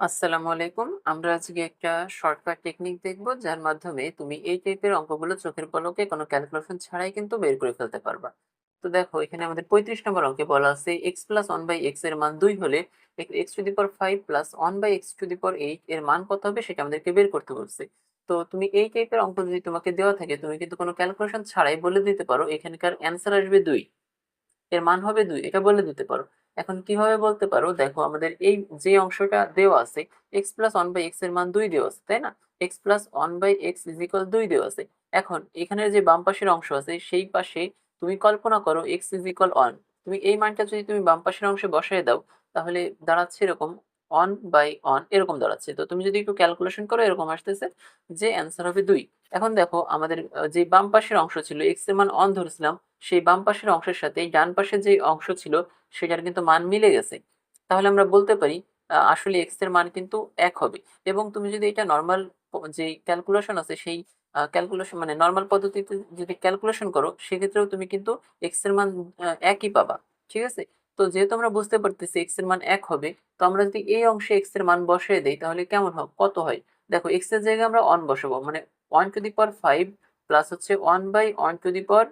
আসসালামু আলাইকুম। আমরা আজকে একটা শর্টকাট টেকনিক দেখব, যার মাধ্যমে তুমি এই টাইপের অঙ্কগুলো চোখের পলকে কোনো ক্যালকুলেশন ছাড়াই কিন্তু বের করে ফেলতে পারবা। তো দেখো, এখানে আমাদের 35 নম্বর অঙ্কে বলা আছে x প্লাস 1/x এর মান 2 হলে x to the power 5 plus 1/x to the power 8 এর মান কত হবে সেটা আমাদেরকে বের করতে বলছে। তো তুমি এই টাইপের অঙ্ক যদি তোমাকে দেওয়া থাকে, তুমি কিন্তু কোনো ক্যালকুলেশন ছাড়াই বলে দিতে পারো এখানকার অ্যান্সার আসবে 2, এর মান হবে 2, এটা বলে দিতে পারো। এখন কিভাবে বলতে পারো, দেখো আমাদের এই যে অংশটা দেওয়া আছে x প্লাস 1/x এর মান 2 দেওয়া আছে, তাই না? x plus 1/x is equal 2 দেওয়া আছে। এখন এখানের যে বাম পাশের অংশ আছে সেই পাশে তুমি কল্পনা করো x ইজ ইকুয়াল 1। তুমি এই মানটা যদি তুমি বাম পাশের অংশে বসায় দাও, তাহলে দাঁড়াচ্ছে এরকম 1/1 এরকম দাঁড়াচ্ছে। তো তুমি যদি একটু ক্যালকুলেশন করো, এরকম আসতেছে যে অ্যান্সার হবে 2। এখন দেখো আমাদের যে বাম পাশের অংশ ছিল, x এর মান 1 ধরেছিলাম, সেই বাম পাশের অংশের সাথে ডান পাশের যে অংশ ছিল সেটার কিন্তু মান মিলে গেছে। তাহলে আমরা বলতে পারি আসলে এক্স এর মান কিন্তু 1 হবে। এবং তুমি যদি এটা নর্মাল যে ক্যালকুলেশন আছে সেই ক্যালকুলেশন মানে নর্মাল পদ্ধতিতে যদি ক্যালকুলেশন করো, সেক্ষেত্রেও তুমি কিন্তু এক্স এর মান একই পাবা। ঠিক আছে? তো যেহেতু আমরা বুঝতে পারতেছি এক্স এর মান 1 হবে, তো আমরা যদি এই অংশে এক্স এর মান বসিয়ে দেই তাহলে কেমন হবে, কত হয়? দেখো, এক্স এর জায়গায় আমরা 1 বসাবো, মানে 1 টু দি পাওয়ার 5 প্লাস হচ্ছে 1/1 টু দি পাওয়ার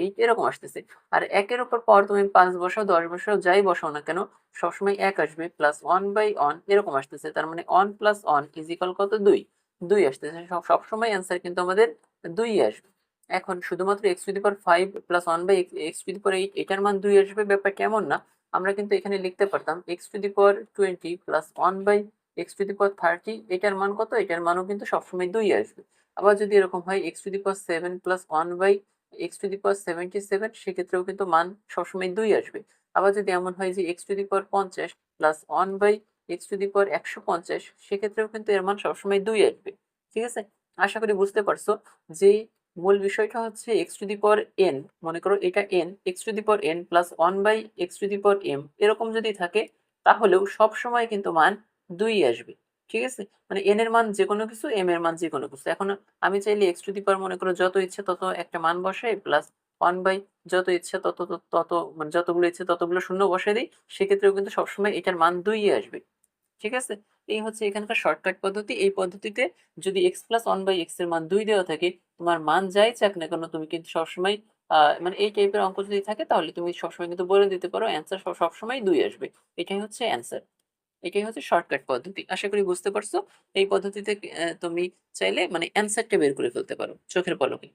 8 এরকম আসতেছে। আর একের উপর পাওয়ার তুমি 5 বসাও, 10 বসাও, যাই বসাও না কেন, সবসময় 1 আসবে, প্লাস 1/1 এরকম আসতেছে। তার মানে 1 প্লাস 1 ইজ ইকুয়াল কত, 2। 2 আসতেছে, সবসময় অ্যান্সার কিন্তু আমাদের 2 আসবে। এখন শুধুমাত্র x to the power 5 plus 1/x to the power 8 এটার মান 2 আসবে, ব্যাপার কেমন না? আমরা কিন্তু এখানে লিখতে পারতাম x to the power 20 plus 1/x to the power 30, এটার মান কত? এটার মানও কিন্তু সবসময় 2 আসবে। আবার যদি এরকম হয় x to the power 7 plus 1/x to the power 77, সেক্ষেত্রেও কিন্তু মান সবসময় 2 আসবে। আবার যদি এমন হয় যে x to the power 50 plus 1/x to the power 150, সেক্ষেত্রেও কিন্তু এর মান সবসময় 2 আসবে। ঠিক আছে? আশা করি বুঝতে পারছো যে মূল বিষয়টা হচ্ছে x to the power n, মনে করো এটা n, x to the power n plus 1/x to the power m এরকম যদি থাকে, তাহলেও সব সময় কিন্তু মান 2 আসবে। ঠিক আছে? মানে n এর মান যে কোনো কিছু, m এর মান যে কোনো কিছু। এখন আমি চাইলে x টু দি পাওয়ার মনে করো যত ইচ্ছে তত একটা মান বসাই, প্লাস 1 বাই যত ইচ্ছে তত তত মানে যতগুলো ইচ্ছে ততগুলো শূন্য বসাই দিই, সেক্ষেত্রেও কিন্তু সবসময় এটার মান 2 আসবে। ঠিক আছে? এই হচ্ছে এখানকার শর্টকাট পদ্ধতি। এই পদ্ধতিতে যদি x প্লাস 1/x এর মান 2 দেওয়া থাকে, তোমার মান যাই চাক না কেন, তুমি কিন্তু সবসময় মানে এই টাইপের অঙ্ক যদি থাকে, তাহলে তুমি সবসময় কিন্তু বলে দিতে পারো অ্যান্সার সবসময় 2 আসবে। এটাই হচ্ছে অ্যান্সার। এটাই হচ্ছে শর্টকাট পদ্ধতি। আশা করি বুঝতে পারছো। এই পদ্ধতিতে তুমি চাইলে মানে অ্যান্সারটা বের করে ফেলতে পারো চোখের পলকে।